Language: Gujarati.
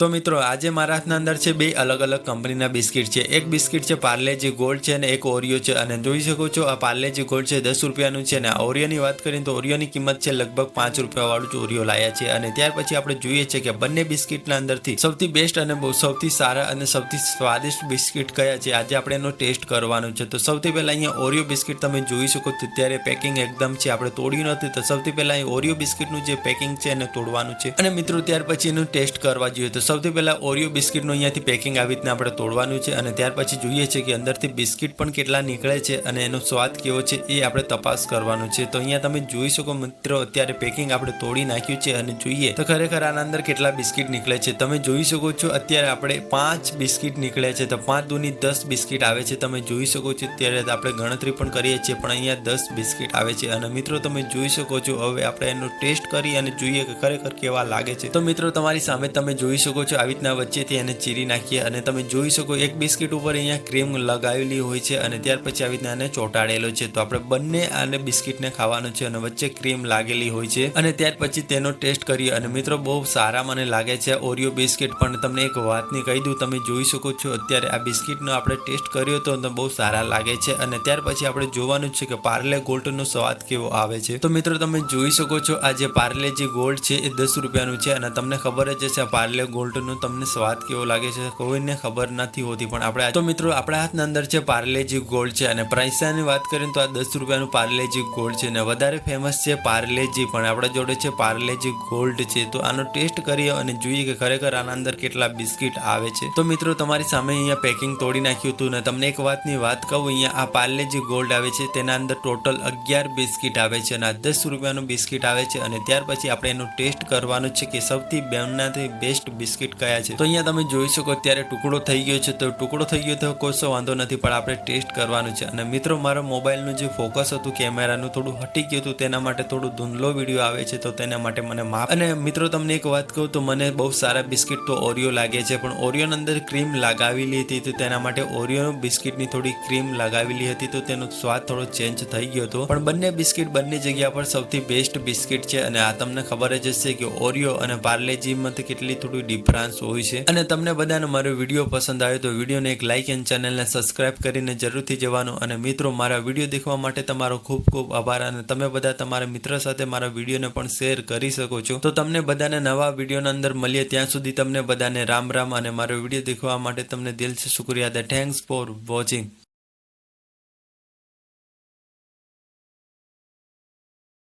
તો મિત્રો આજે મારા હાથના અંદર છે બે અલગ અલગ કંપનીના બિસ્કિટ છે। એક બિસ્કિટ છે પાર્લેજી ગોલ્ડ છે અને એક ઓરિયો છે। અને જોઈ શકો છો આ પાર્લેજી ગોલ્ડ છે 10 રૂપિયાનું છે અને આ ઓરિયોની વાત કરીએ તો ઓરિયોની કિંમત છે લગભગ 5 રૂપિયા વાળું જ ઓરિયો લાયા છે। અને ત્યાર પછી આપણે જોઈએ છે કે બંને બિસ્કિટના અંદરથી સૌથી બેસ્ટ અને સૌથી સારા અને સૌથી સ્વાદિષ્ટ બિસ્કિટ કયા છે આજે આપણે એનો ટેસ્ટ કરવાનો છે। તો સૌથી પહેલા અહીંયા ઓરિયો બિસ્કિટ તમે જોઈ શકો છો ત્યારે પેકિંગ એકદમ છે આપણે તોડ્યું નથી। તો સૌથી પહેલા અહીં ઓરિયો બિસ્કિટનું જે પેકિંગ છે એને તોડવાનું છે અને મિત્રો ત્યાર પછી એનું ટેસ્ટ કરવા જોઈએ। તો સૌથી પહેલા ઓરિયો બિસ્કિટનું અહીંયાથી પેકિંગ આવી રીતના આપણે તોડવાનું છે અને ત્યાર પછી જોઈએ છે કે અંદરથી બિસ્કિટ પણ કેટલા નીકળે છે અને એનો સ્વાદ કેવો છે એ આપણે તપાસ કરવાનું છે। તો અહીંયા તમે જોઈ શકો મિત્રો અત્યારે પેકિંગ આપણે તોડી નાખ્યું છે અને જોઈએ તો ખરેખર આના અંદર કેટલા બિસ્કિટ નીકળે છે। તમે જોઈ શકો છો અત્યારે આપણે 5 બિસ્કિટ નીકળ્યા છે। તો 5 દૂની 10 બિસ્કિટ આવે છે। તમે જોઈ શકો છો ત્યારે આપણે ગણતરી પણ કરીએ છીએ પણ અહીંયા 10 બિસ્કિટ આવે છે અને મિત્રો તમે જોઈ શકો છો હવે આપણે એનો ટેસ્ટ કરી અને જોઈએ કે ખરેખર કેવા લાગે છે। તો મિત્રો તમારી સામે તમે જોઈ શકો છો આવી રીતના વચ્ચેથી એને ચીરી નાખીએ અને તમે જોઈ શકો એક બિસ્કિટ ઉપર અહીંયા ક્રીમ લગાવેલી હોય છે અને ત્યાર પછી આવી રીતના એને ચોંટાડેલો છે। તો આપણે બંને આને બિસ્કિટને ખાવાનું છે અને વચ્ચે ક્રીમ લાગેલી હોય છે અને ત્યાર પછી તેનો ટેસ્ટ કરીએ અને મિત્રો બહુ સારા મને લાગે છે ઓરિયો બિસ્કિટ। પણ તમને એક વાતની કહી દઉં તમે જોઈ શકો છો અત્યારે આ બિસ્કિટનો આપણે ટેસ્ટ કર્યો તો બહુ સારા લાગે છે અને ત્યાર પછી આપણે જોવાનું છે કે પાર્લે ગોલ્ડનો સ્વાદ કેવો આવે છે। તો મિત્રો તમે જોઈ શકો છો આ જે પાર્લેજી ગોલ્ડ છે એ 10 રૂપિયાનું છે અને તમને ખબર જ હશે પાર્લે ગોલ્ડનો તમને સ્વાદ કેવો લાગે છે કોઈને ખબર નથી હોતી પણ આપણે તો મિત્રો આપણા હાથના અંદર છે પાર્લેજી ગોલ્ડ છે અને પ્રાઇસની વાત કરીએ તો આ 10 રૂપિયાનું પાર્લેજી ગોલ્ડ છે અને વધારે ફેમસ છે પાર્લેજી પણ આપણા જોડે છે પાર્લેજી ગોલ્ડ છે। તો આનો ટેસ્ટ કરીએ અને જોઈએ કે ખરેખર આના અંદર કેટલા બિસ્કિટ આવે છે। તો મિત્રો તમારી સામે અહીંયા પેકિંગ તોડી નાખ્યું હતું અને તમને એક વાતની વાત કહું અહીંયા આ પાર્લેજી ગોલ્ડ આવે છે તેના અંદર ટોટલ 11 બિસ્કિટ આવે છે અને આ 10 રૂપિયાનું બિસ્કિટ આવે છે અને ત્યાર પછી આપણે એનો ટેસ્ટ કરવાનો છે કે સૌથી બેનાથી બેસ્ટ બિસ્કિટ કયા છે। તો અહીંયા તમે જોઈ શકો અત્યારે ટુકડો થઈ ગયો છે તો ટુકડો થઈ ગયો તો કોઈ વાંધો નથી પણ આપણે ટેસ્ટ કરવાનું છે અને મિત્રો મારા મોબાઈલનું જે ફોકસ હતું કેમેરાનું થોડું હટી ગયું હતું તેના માટે થોડું ધૂંધલો વિડીયો આવે છે તો તેના માટે મને માફ। અને મિત્રો તમને એક વાત કહું તો મને બહુ સારા બિસ્કિટ તો ઓરિયો લાગે છે પણ ઓરિયોની અંદર ક્રીમ લગાવેલી હતી તો તેના માટે ઓરિયો બિસ્કિટની થોડી ક્રીમ લગાવેલી હતી તો તેનો સ્વાદ થોડો ચેન્જ થઈ ગયો હતો પણ બંને બિસ્કિટ બંને જગ્યા પર સૌથી બેસ્ટ બિસ્કિટ છે અને આ તમને ખબર જ હશે કે ઓરિયો અને પાર્લેજીમાંથી કેટલી થોડી ડિફરન્સ હોય છે। અને તમને બધાને મારો વિડીયો પસંદ આવ્યો તો વિડીયોને એક લાઇક અને ચેનલને સબસ્ક્રાઇબ કરીને જરૂરથી જવાનું અને મિત્રો મારા વિડીયો દેખવા માટે તમારો ખૂબ ખૂબ આભાર અને તમે બધા તમારા મિત્ર સાથે મારા વિડીયોને પણ શેર કરી શકો છો। તો તમને બધાને નવા વિડીયોના અંદર મળીએ ત્યાં સુધી તમને બધાને રામ રામ અને મારો વિડીયો દેખવા માટે તમને દિલથી શુક્રિયા। Thanks for watching.